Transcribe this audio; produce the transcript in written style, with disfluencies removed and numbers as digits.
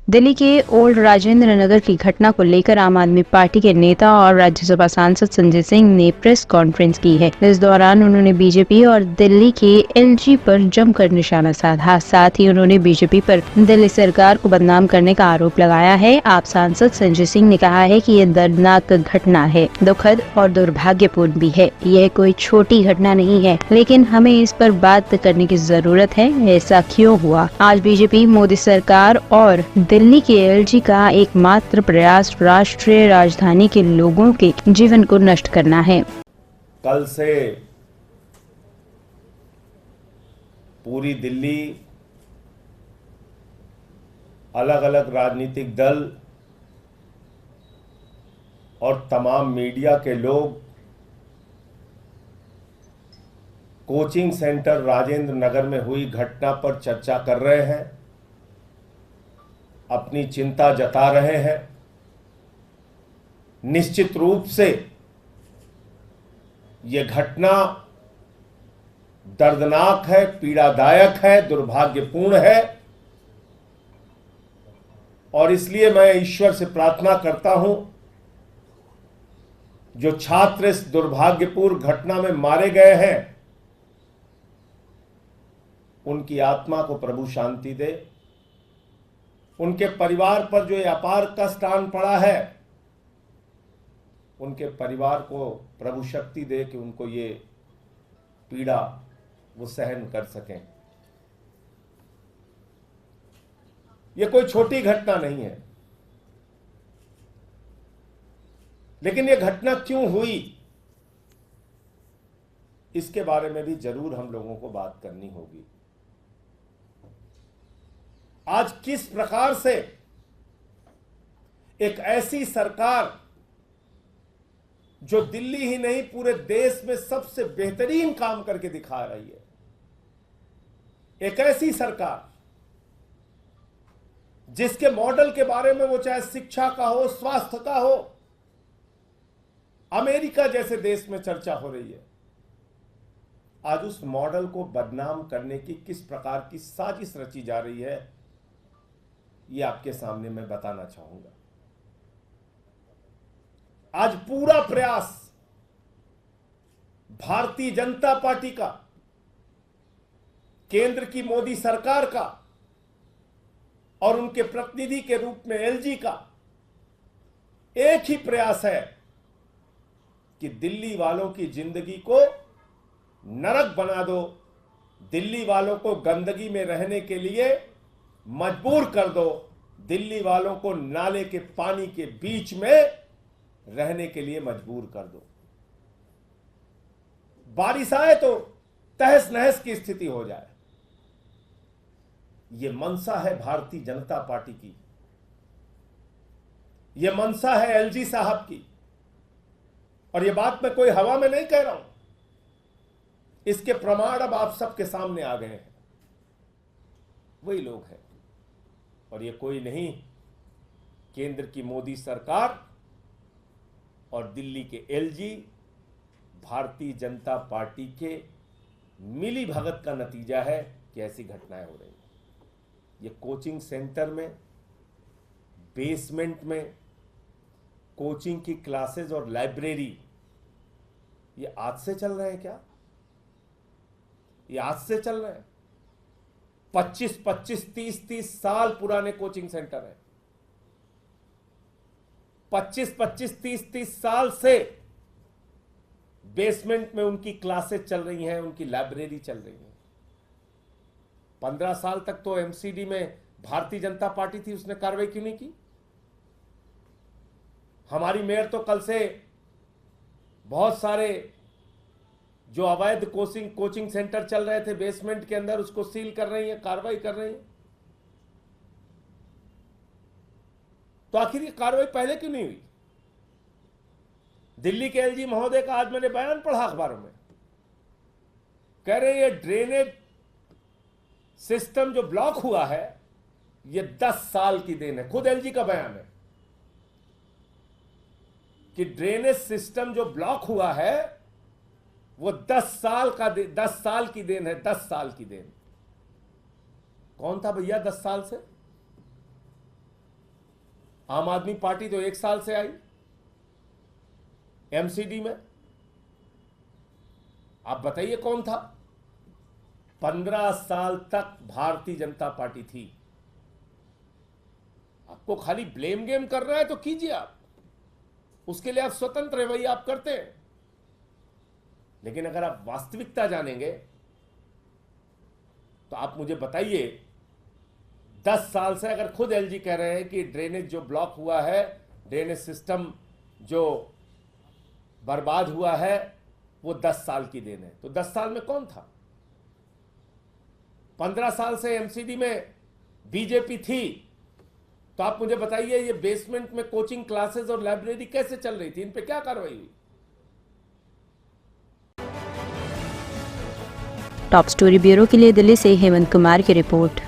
दिल्ली के ओल्ड राजेंद्र नगर की घटना को लेकर आम आदमी पार्टी के नेता और राज्यसभा सांसद संजय सिंह ने प्रेस कॉन्फ्रेंस की है। इस दौरान उन्होंने बीजेपी और दिल्ली के एलजी पर जमकर निशाना साधा। साथ ही उन्होंने बीजेपी पर दिल्ली सरकार को बदनाम करने का आरोप लगाया है। आप सांसद संजय सिंह ने कहा है कि यह दर्दनाक घटना है, दुखद और दुर्भाग्यपूर्ण भी है। यह कोई छोटी घटना नहीं है, लेकिन हमें इस पर बात करने की जरूरत है। ऐसा क्यों हुआ? आज बीजेपी, मोदी सरकार और दिल्ली के एलजी का एकमात्र प्रयास राष्ट्रीय राजधानी के लोगों के जीवन को नष्ट करना है। कल से पूरी दिल्ली, अलग अलग राजनीतिक दल और तमाम मीडिया के लोग कोचिंग सेंटर राजेंद्र नगर में हुई घटना पर चर्चा कर रहे हैं, अपनी चिंता जता रहे हैं। निश्चित रूप से यह घटना दर्दनाक है, पीड़ादायक है, दुर्भाग्यपूर्ण है और इसलिए मैं ईश्वर से प्रार्थना करता हूं, जो छात्र इस दुर्भाग्यपूर्ण घटना में मारे गए हैं, उनकी आत्मा को प्रभु शांति दे। उनके परिवार पर जो ये अपार कष्ट आन पड़ा है, उनके परिवार को प्रभु शक्ति दे कि उनको ये पीड़ा वो सहन कर सकें। ये कोई छोटी घटना नहीं है, लेकिन ये घटना क्यों हुई, इसके बारे में भी जरूर हम लोगों को बात करनी होगी। आज किस प्रकार से एक ऐसी सरकार जो दिल्ली ही नहीं पूरे देश में सबसे बेहतरीन काम करके दिखा रही है, एक ऐसी सरकार जिसके मॉडल के बारे में वो चाहे शिक्षा का हो, स्वास्थ्य का हो, अमेरिका जैसे देश में चर्चा हो रही है, आज उस मॉडल को बदनाम करने की किस प्रकार की साजिश रची जा रही है, ये आपके सामने मैं बताना चाहूंगा। आज पूरा प्रयास भारतीय जनता पार्टी का, केंद्र की मोदी सरकार का और उनके प्रतिनिधि के रूप में एलजी का एक ही प्रयास है कि दिल्ली वालों की जिंदगी को नरक बना दो, दिल्ली वालों को गंदगी में रहने के लिए मजबूर कर दो, दिल्ली वालों को नाले के पानी के बीच में रहने के लिए मजबूर कर दो। बारिश आए तो तहस नहस की स्थिति हो जाए। यह मंशा है भारतीय जनता पार्टी की, यह मंशा है एलजी साहब की। और यह बात मैं कोई हवा में नहीं कह रहा हूं, इसके प्रमाण अब आप सबके सामने आ गए हैं। वही लोग हैं और ये कोई नहीं, केंद्र की मोदी सरकार और दिल्ली के एलजी, भारतीय जनता पार्टी के मिली भगत का नतीजा है कि ऐसी घटनाएं हो रही हैं। ये कोचिंग सेंटर में, बेसमेंट में कोचिंग की क्लासेस और लाइब्रेरी, ये आज से चल रहे हैं क्या? ये आज से चल रहे हैं? 25, 30 साल पुराने कोचिंग सेंटर है। 25, 30 साल से बेसमेंट में उनकी क्लासेस चल रही हैं, उनकी लाइब्रेरी चल रही है। 15 साल तक तो एमसीडी में भारतीय जनता पार्टी थी, उसने कार्रवाई क्यों नहीं की? हमारी मेयर तो कल से बहुत सारे जो अवैध कोचिंग सेंटर चल रहे थे बेसमेंट के अंदर, उसको सील कर रही है, कार्रवाई कर रही है। तो आखिर ये कार्रवाई पहले क्यों नहीं हुई? दिल्ली के एलजी महोदय का आज मैंने बयान पढ़ा अखबारों में, कह रहे ये ड्रेनेज सिस्टम जो ब्लॉक हुआ है, ये 10 साल की देन है। खुद एलजी का बयान है कि ड्रेनेज सिस्टम जो ब्लॉक हुआ है वो 10 साल की देन है। 10 साल की देन। कौन था भैया 10 साल से? आम आदमी पार्टी तो 1 साल से आई एमसीडी में। आप बताइए कौन था? 15 साल तक भारतीय जनता पार्टी थी। आपको खाली ब्लेम गेम करना है तो कीजिए, आप उसके लिए आप स्वतंत्र रवैया आप करते हैं, लेकिन अगर आप वास्तविकता जानेंगे तो आप मुझे बताइए, 10 साल से अगर खुद एलजी कह रहे हैं कि ड्रेनेज जो ब्लॉक हुआ है, ड्रेनेज सिस्टम जो बर्बाद हुआ है, वो 10 साल की देन है, तो 10 साल में कौन था? 15 साल से एमसीडी में बीजेपी थी, तो आप मुझे बताइए ये बेसमेंट में कोचिंग क्लासेस और लाइब्रेरी कैसे चल रही थी? इन पे क्या कार्रवाई हुई? टॉप स्टोरी ब्यूरो के लिए दिल्ली से हेमंत कुमार की रिपोर्ट।